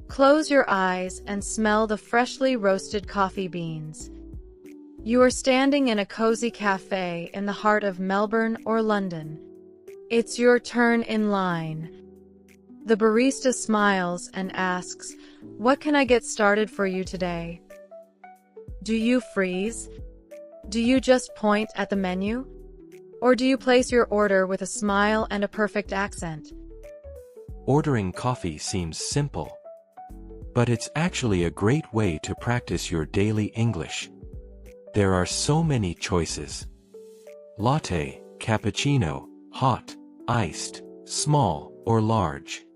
Close your eyes and smell the freshly roasted coffee beans. You are standing in a cozy cafe in the heart of Melbourne or London. It's your turn in line. The barista smiles and asks, "What can I get started for you today?" Do you freeze? Do you just point at the menu? Or do you place your order with a smile and a perfect accent? Ordering coffee seems simple, but it's actually a great way to practice your daily English. There are so many choices. Latte, cappuccino, hot, iced, small, or large.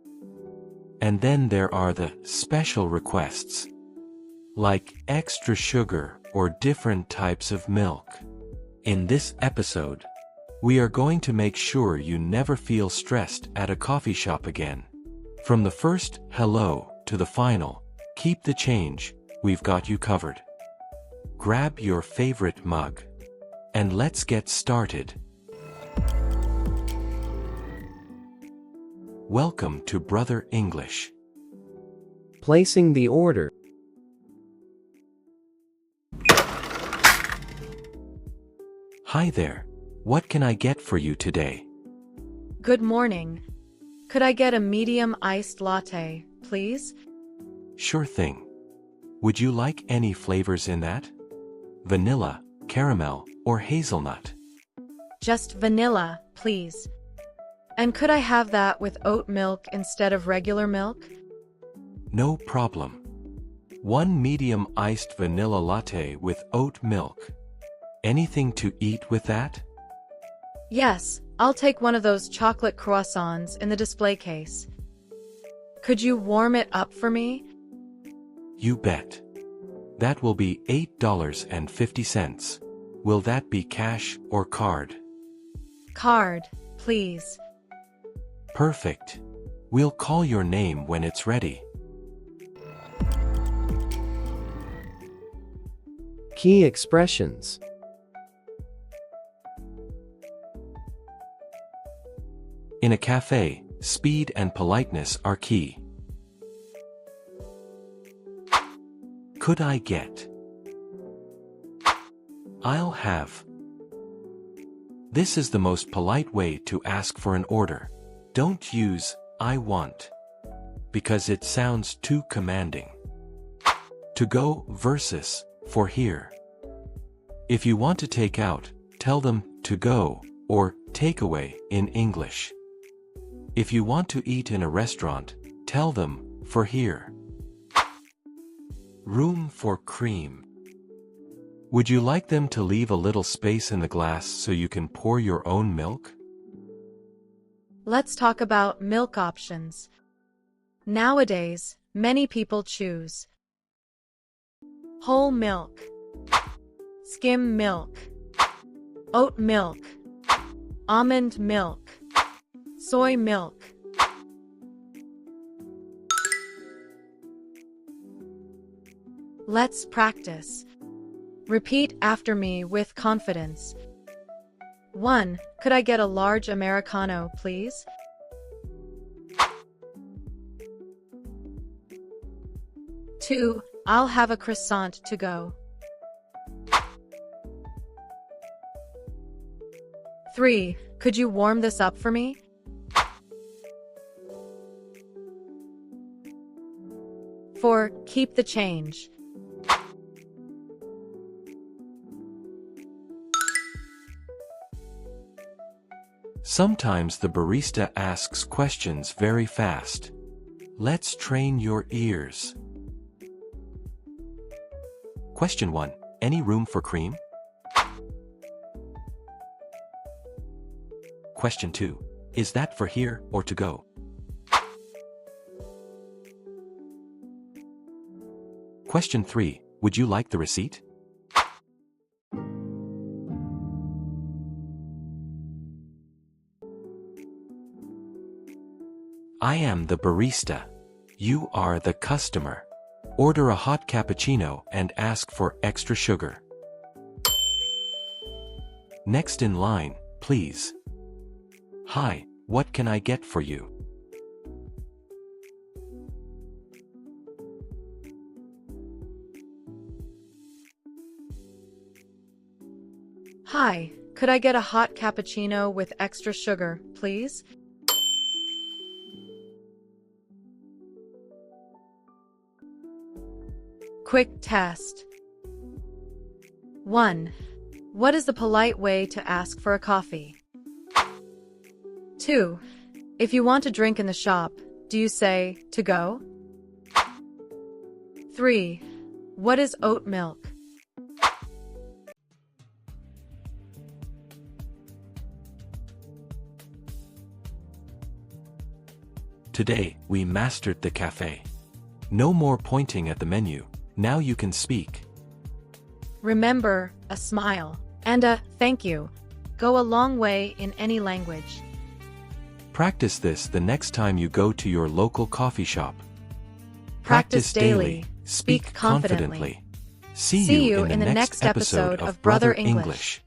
And then there are the special requests, like extra sugar or different types of milk. In this episode, we are going to make sure you never feel stressed at a coffee shop again. From the first hello to the final, keep the change, we've got you covered. Grab your favorite mug, and let's get started. Welcome to Brother English. Placing the order. Hi there. What can I get for you today? Good morning. Could I get a medium iced latte, please? Sure thing. Would you like any flavors in that? Vanilla, caramel, or hazelnut? Just vanilla, please. And could I have that with oat milk instead of regular milk? No problem. One medium iced vanilla latte with oat milk. Anything to eat with that? Yes, I'll take one of those chocolate croissants in the display case. Could you warm it up for me? You bet. That will be $8.50. Will that be cash or card? Card, please. Perfect. We'll call your name when it's ready. Key expressions. In a cafe, speed and politeness are key. Could I get? I'll have. This is the most polite way to ask for an order. Don't use I want, because it sounds too commanding. To go versus for here. If you want to take out, tell them to go or takeaway in English. If you want to eat in a restaurant, tell them for here. Room for cream. Would you like them to leave a little space in the glass so you can pour your own milk? Let's talk about milk options. Nowadays, many people choose whole milk, skim milk, oat milk, almond milk, soy milk. Let's practice. Repeat after me with confidence. 1. Could I get a large Americano, please? 2. I'll have a croissant to go. 3. Could you warm this up for me? 4. Keep the change. Sometimes the barista asks questions very fast. Let's train your ears. Question 1. Any room for cream? Question 2. Is that for here or to go? Question 3. Would you like the receipt? I am the barista. You are the customer. Order a hot cappuccino and ask for extra sugar. Next in line, please. Hi, what can I get for you? Hi, could I get a hot cappuccino with extra sugar, please? Quick test. 1. What is the polite way to ask for a coffee? 2. If you want a drink in the shop, do you say, to go? 3. What is oat milk? Today, we mastered the cafe. No more pointing at the menu. Now you can speak. Remember, a smile and a thank you go a long way in any language. Practice this the next time you go to your local coffee shop. Practice daily. Speak confidently. See you in the next episode of Brother English.